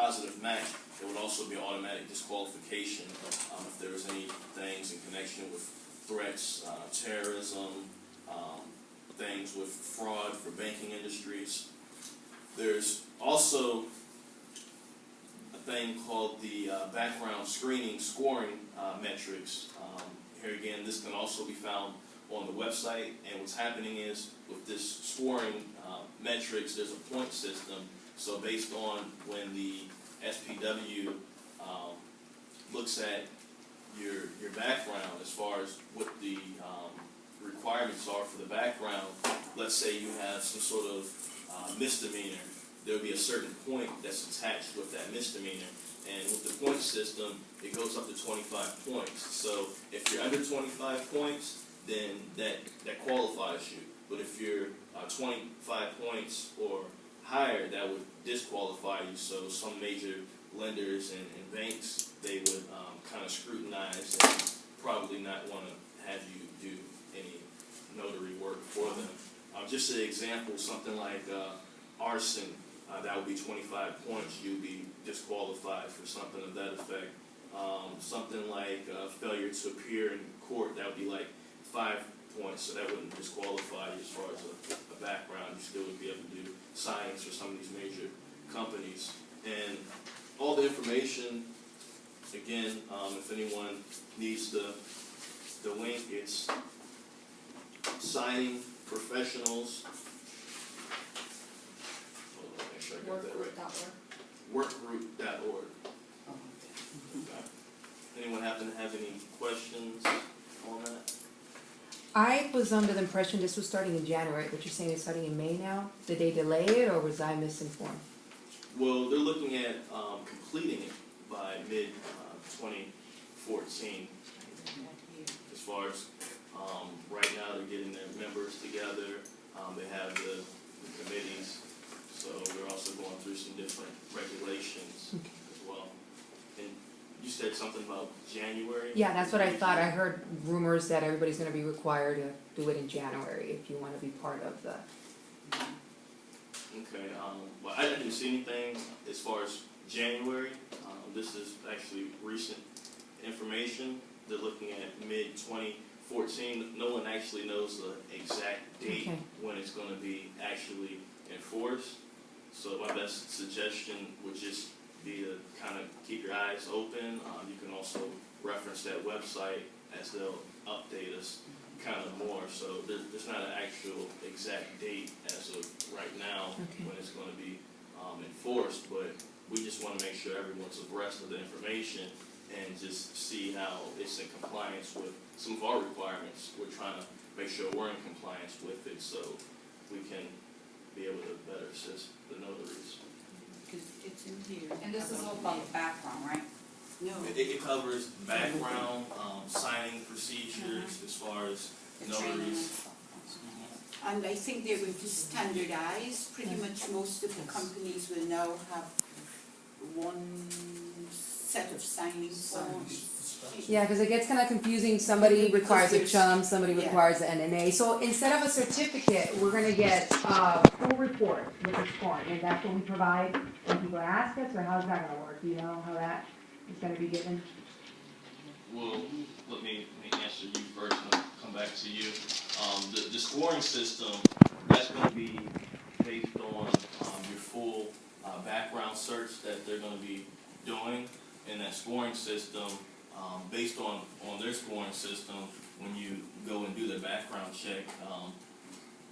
positive match, it would also be automatic disqualification if there was any things in connection with threats, terrorism, things with fraud for banking industries. There's also a thing called the background screening scoring metrics. Here again, this can also be found on the website, and what's happening is with this scoring metrics, there's a point system. So based on when the SPW looks at your background as far as what the requirements are for the background, let's say you have some sort of misdemeanor, there'll be a certain point that's attached with that misdemeanor. And with the point system, it goes up to 25 points. So if you're under 25 points, then that qualifies you. But if you're 25 points or higher, that would disqualify you. So some major lenders and banks, they would kind of scrutinize and probably not want to have you do any notary work for them. Just an example, something like arson, that would be 25 points. You'd be disqualified for something of that effect. Something like failure to appear in court, that would be like 5 points, so that wouldn't disqualify you as far as a background. You still would be able to do signings for some of these major companies. And all the information, again, if anyone needs the link, it's signing professionals. Make sure I got that right. Workgroup.org. Okay. Anyone happen to have any questions on that? I was under the impression this was starting in January, but you're saying it's starting in May now? Did they delay it, or was I misinformed? Well, they're looking at completing it by mid-2014. As far as right now, they're getting their members together. They have the committees, so they're also going through some different regulations as well. And you said something about January? Yeah, that's what I thought. I heard rumors that everybody's going to be required to do it in January if you want to be part of the... Okay, well, I didn't see anything as far as January. This is actually recent information. They're looking at mid-2014. No one actually knows the exact date when it's going to be actually enforced. So my best suggestion would just be to kind of keep your eyes open. You can also reference that website as they'll update us kind of more. So there's not an actual exact date as of right now when it's going to be enforced, but we just want to make sure everyone's abreast of the information and just see how it's in compliance with some of our requirements. We're trying to make sure we're in compliance with it so we can be able to better assist the notaries. It's in here. And this is all about the background, right? No. It covers background, signing procedures as far as notaries. And I think they will just standardize. Pretty much most of the companies will now have one set of signing forms. Yeah, because it gets kind of confusing. Somebody requires a chum, somebody Yeah. requires an NNA. So instead of a certificate, we're going to get a full report with a scoring, and that's what we provide when people ask us, or how's that going to work? Do you know how that is going to be given? Well, let me answer you first and I'll come back to you. The scoring system, that's going to be based on your full background search that they're going to be doing. In that scoring system, based on their scoring system, when you go and do their background check,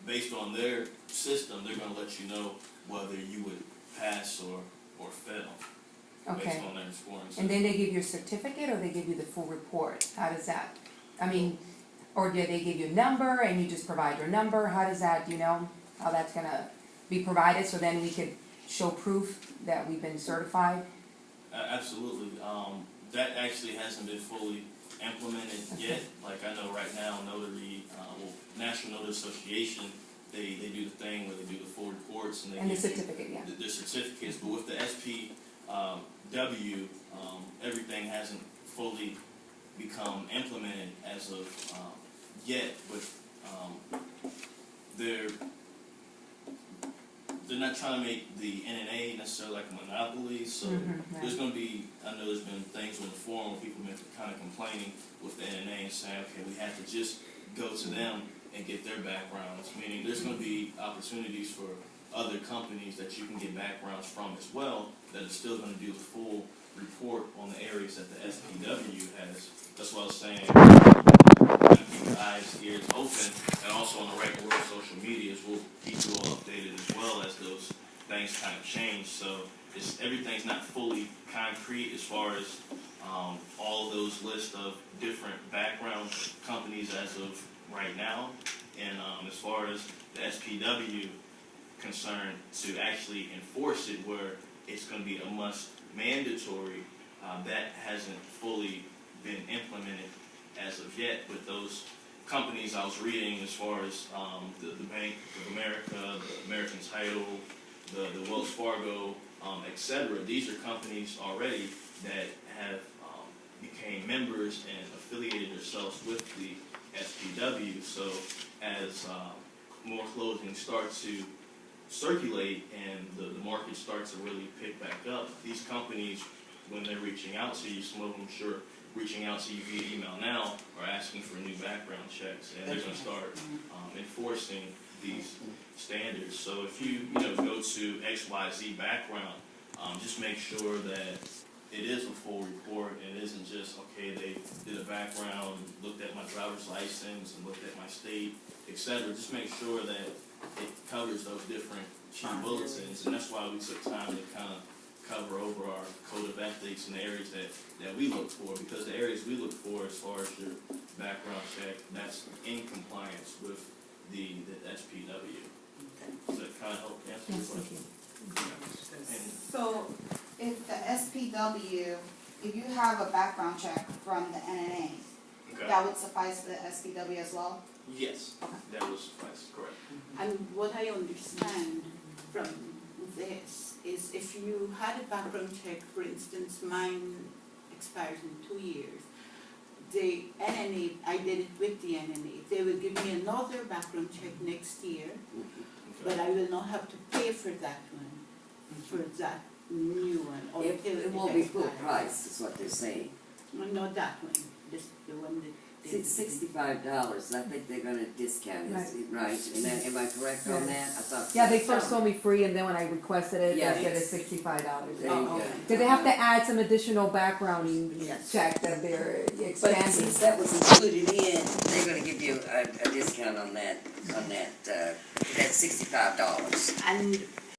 based on their system, they're going to let you know whether you would pass or fail. Based on their scoring system. And then they give you a certificate, or they give you the full report? How does that, I mean, or do they give you a number and you just provide your number? How does that, do you know how that's going to be provided so then we could show proof that we've been certified? Absolutely. That actually hasn't been fully implemented yet. Like I know right now, National Notary Association, they do the thing where they do the full reports and they And the give you certificate, yeah. the certificates. But with the SPW, everything hasn't fully become implemented as of yet. But they're not trying to make the NNA necessarily like a monopoly, so right. there's gonna be, I know there's been things on the forum where people have been kind of complaining with the NNA and saying, okay, we have to just go to them and get their backgrounds, meaning there's gonna be opportunities for other companies that you can get backgrounds from as well, that are still gonna do the full report on the areas that the SPW has. That's what I was saying, keep your eyes, ears open, and also on the Right World social medias, we'll keep you all updated as well as those things kind of change. So everything's not fully concrete as far as all of those lists of different background companies as of right now. And as far as the SPW concerned, to actually enforce it where it's going to be a must mandatory, that hasn't fully been implemented as of yet. But those companies I was reading, as far as the Bank of America, the American Title, the Wells Fargo, etc., these are companies already that have became members and affiliated themselves with the SPW. So as more clothing starts to circulate and the market starts to really pick back up, these companies, when they're reaching out to you, some of them sure reaching out to you via email now, are asking for new background checks, and they're going to start enforcing these standards. So if you go to XYZ background, just make sure that it is a full report and it isn't just, okay, they did a background, looked at my driver's license and looked at my state, etc. Just make sure that it covers those different key bulletins, and that's why we took time to kind of cover over our code of ethics and the areas that we look for, because the areas we look for as far as your background check, that's in compliance with the SPW. Does that kind of help answer your Yes, thank question? you. And So if the SPW, if you have a background check from the NNA, okay. that would suffice for the SPW as well? Yes, Okay. that was correct. And what I understand from this is if you had a background check, for instance, mine expires in 2 years, the NNA, I did it with the NNA, they will give me another background check next year, but I will not have to pay for that one, for that new one. It won't be full expires. price, is what they're saying. No, not that one, the one that. It's $65, I think they're gonna discount it, right? Am I correct on that? I thought. Yeah, they first told me free, and then when I requested it, Yeah, they said it's- it's $65. There you go. Did they have to add some additional background Yes. check that they're But expanding? since that was included in, they're gonna give you a discount on that, that's $65. And